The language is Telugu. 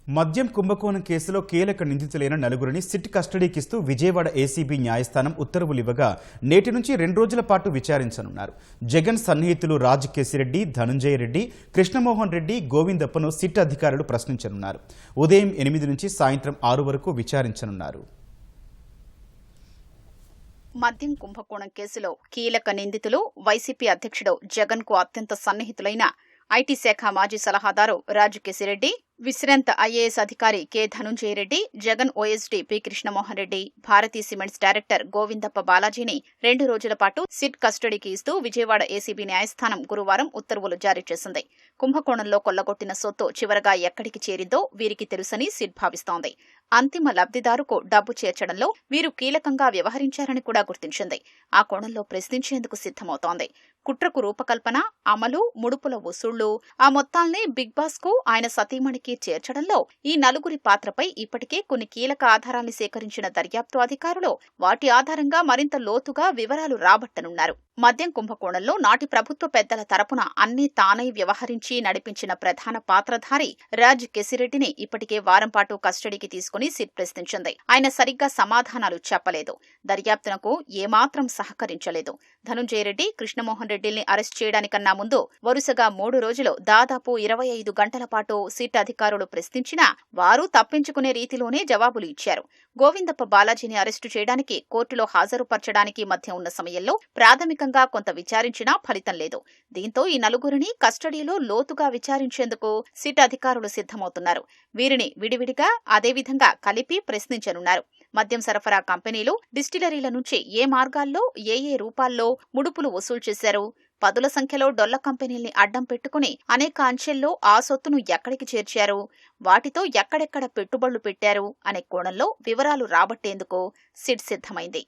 మద్యం కుంభకోణం కేసులో కీలక నిందితులైన నలుగురిని సిట్ కస్టడీకిస్తూ విజయవాడ ఏసీబీ న్యాయస్థానం ఉత్తర్వులివ్వగా నేటి నుంచి 2 రోజుల పాటు విచారించనున్నారు. జగన్ సన్నిహితులు రాజ్ కేసిరెడ్డి, ధనుంజయ రెడ్డి, కృష్ణమోహన్ రెడ్డి, గోవిందప్పను సిట్ అధికారులు ప్రశ్నించనున్నారు. ఉదయం 8 నుంచి సాయంత్రం 6 వరకు విచారించనున్నారు. మద్యం కుంభకోణం కేసులో కీలక నిందితులు వైసీపీ అధ్యక్షుడు జగన్ కు అత్యంత సన్నిహితులైన ఐటీ శాఖ మాజీ సలహాదారు రాజ్ కేసిరెడ్డి, విశ్రాంత ఐఏఎస్ అధికారి K Dhanunjaya Reddy, Jagan OSD P Krishnamohan Reddy, Bharathi Cements director Govindappa బాలాజీని 2 రోజుల పాటు సిట్ కస్టడీకి ఇస్తూ విజయవాడ ఏసీబీ న్యాయస్థానం గురువారం ఉత్తర్వులు జారీ చేసింది. కుంభకోణంలో కొల్లగొట్టిన సొత్తు చివరగా ఎక్కడికి చేరిందో వీరికి తెలుసని సిట్ భావిస్తోంది. అంతిమ లబ్ధిదారుకు డబ్బు చేర్చడంలో వీరు కీలకంగా వ్యవహరించారని కూడా గుర్తించింది. ఆ కోణంలో ప్రశ్నించేందుకు సిద్ధమవుతోంది. కుట్రకు రూపకల్పన, అమలు, ముడుపుల వసూళ్లు, ఆ మొత్తాల్ని బిగ్ బాస్ కు ఆయన సతీమణికి చేర్చడంలో ఈ నలుగురి పాత్రపై ఇప్పటికే కొన్ని కీలక ఆధారాల్ని సేకరించిన దర్యాప్తు అధికారులు వాటి ఆధారంగా మరింత లోతుగా వివరాలు రాబట్టనున్నారు. మద్యం కుంభకోణంలో నాటి ప్రభుత్వ పెద్దల తరపున అన్నీ తానై వ్యవహరించి నడిపించిన ప్రధాన పాత్రధారి రాజ్ కేసిరెడ్డిని ఇప్పటికే వారం పాటు కస్టడీకి తీసుకుని సిట్ ప్రశ్నించింది. ఆయన సరిగ్గా సమాధానాలు చెప్పలేదు, దర్యాప్తునకు ఏమాత్రం సహకరించలేదు. ధనుంజయ రెడ్డి, కృష్ణమోహన్ రెడ్డిల్ని అరెస్ట్ చేయడానికన్నా ముందు వరుసగా 3 రోజులు దాదాపు 25 గంటల పాటు సిట్ అధికారులు ప్రశ్నించినా వారు తప్పించుకునే రీతిలోనే జవాబులు ఇచ్చారు. గోవిందప్ప బాలాజీని అరెస్టు చేయడానికి, కోర్టులో హాజరుపరచడానికి మధ్య ఉన్న సమయంలో ప్రాథమికంగా కొంత విచారించినా ఫలితం లేదు. దీంతో ఈ నలుగురిని కస్టడీలో లోతుగా విచారించేందుకు సిట్ అధికారులు సిద్ధమవుతున్నారు. వీరిని విడివిడిగా, అదేవిధంగా కలిపి ప్రశ్నించనున్నారు. మద్యం సరఫరా కంపెనీలు, డిస్టిలరీల నుంచి ఏ మార్గాల్లో, ఏ రూపాల్లో ముడుపులు వసూలు చేశారు, పదుల సంఖ్యలో డొల్ల కంపెనీల్ని అడ్డం పెట్టుకుని అనేక అంచెల్లో ఆ సొత్తును ఎక్కడికి చేర్చారు, వాటితో ఎక్కడెక్కడ పెట్టుబడులు పెట్టారు అనే కోణంలో వివరాలు రాబట్టేందుకు సిట్ సిద్ధమైంది.